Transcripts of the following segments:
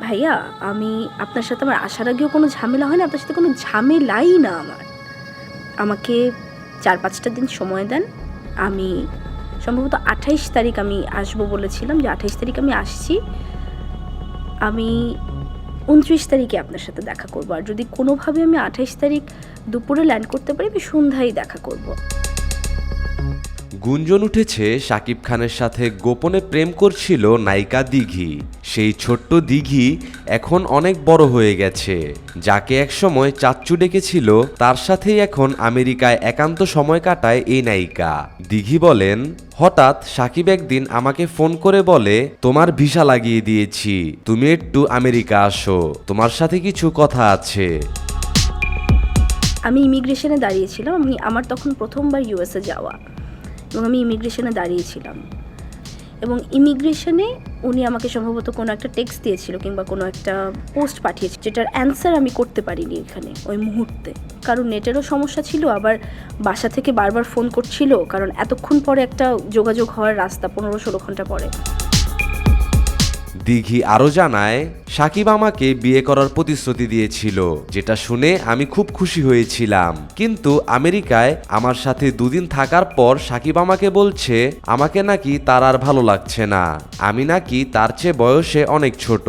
ভাইয়া, আমি আপনার সাথে আমার আসার আগেও কোনো ঝামেলা হয় না, আপনার সাথে কোনো ঝামেলাই না আমার। আমাকে ৪-৫টা দিন সময় দেন। আমি সম্ভবত ২৮ তারিখ আমি আসবো বলেছিলাম, যে ২৮ তারিখ আমি আসছি। আমি ২৯ তারিখে আপনার সাথে দেখা করব। আর যদি কোনোভাবে আমি ২৮ তারিখ দুপুরে ল্যান্ড করতে পারি, আমি সন্ধ্যায় দেখা করব। গুঞ্জন উঠেছে শাকিব খানের সাথে গোপনে প্রেম করছিল নায়িকা দিঘি। সেই ছোট্ট দিঘি এখন অনেক বড় হয়ে গেছে। যাকে একসময় চাচ্চু ডেকেছিল, তার সাথেই এখন আমেরিকায় একান্ত সময় কাটায় এই নায়িকা। দিঘি বলেন, হঠাৎ শাকিব একদিন আমাকে ফোন করে বলে, তোমার ভিসা লাগিয়ে দিয়েছি, তুমি একটু আমেরিকা আসো, তোমার সাথে কিছু কথা আছে। আমি ইমিগ্রেশনে দাঁড়িয়েছিলাম। আমার তখন প্রথমবার ইউএসএ যাওয়া, এবং আমি ইমিগ্রেশনে দাঁড়িয়েছিলাম, এবং ইমিগ্রেশনে উনি আমাকে সম্ভবত কোনো একটা টেক্সট দিয়েছিল কিংবা কোনো একটা পোস্ট পাঠিয়েছে, যেটার অ্যান্সার আমি করতে পারিনি এখানে ওই মুহূর্তে, কারণ নেটেরও সমস্যা ছিল, আবার বাসা থেকে বারবার ফোন করছিল, কারণ এতক্ষণ পরে একটা যোগাযোগ হওয়ার রাস্তা ১৫-১৬ ঘন্টা পরে। দিঘি আরও জানায়, শাকিব আমাকে বিয়ে করার প্রতিশ্রুতি দিয়েছিল, যেটা শুনে আমি খুব খুশি হয়েছিলাম। কিন্তু আমেরিকায় আমার সাথে দুদিন থাকার পর শাকিব আমাকে বলছে আমাকে নাকি তার আর ভালো লাগছে না, আমি নাকি তার চেয়ে বয়সে অনেক ছোট।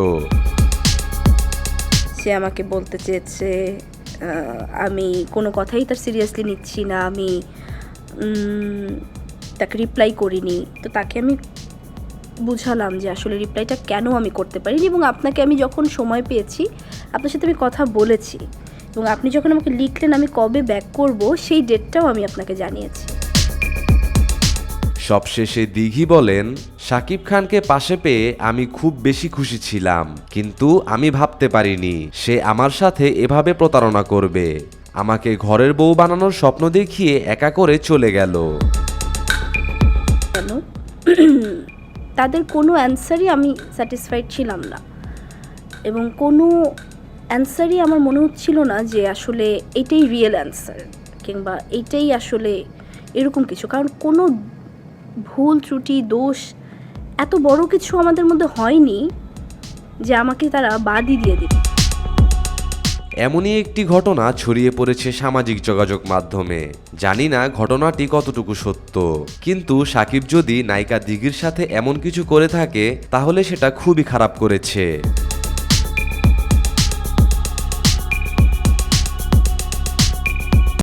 সে আমাকে বলতে চেয়েছে আমি কোনো কথাই তার সিরিয়াসলি নিচ্ছি না, আমি তাকে রিপ্লাই করিনি। তো তাকে আমি বুঝালাম যে আসলে রিপ্লাইটা কেন আমি করতে পারিনি, এবং আপনাকে আমি যখন সময় পেয়েছি আপনার সাথে আমি কথা বলেছি, এবং আপনি যখন আমাকে লিখলেন আমি কবে ব্যাক করব, সেই ডেটটাও আমি আপনাকে জানিয়েছি। সবশেষে দিঘি বলেন, শাকিব খানকে পাশে পেয়ে আমি খুব বেশি খুশি ছিলাম, কিন্তু আমি ভাবতে পারিনি সে আমার সাথে এভাবে প্রতারণা করবে। আমাকে ঘরের বউ বানানোর স্বপ্ন দেখিয়ে একা করে চলে গেল। কেন? তাদের কোনো অ্যান্সারই আমি স্যাটিসফাইড ছিলাম না, এবং কোনো অ্যান্সারই আমার মনে হচ্ছিল না যে আসলে এটাই রিয়েল অ্যান্সার, কিংবা এটাই আসলে এরকম কিছু। কারণ কোনো ভুল ত্রুটি দোষ এত বড় কিছু আমাদের মধ্যে হয়নি যে আমাকে তারা বাদই দিয়ে দিবে। এমনই একটি ঘটনা ছড়িয়ে পড়েছে সামাজিক যোগাযোগ মাধ্যমে। জানি না ঘটনাটি কতটুকু সত্য, কিন্তু শাকিব যদি নায়িকা দিঘির সাথে এমন কিছু করে থাকে তাহলে সেটা খুবই খারাপ করেছে।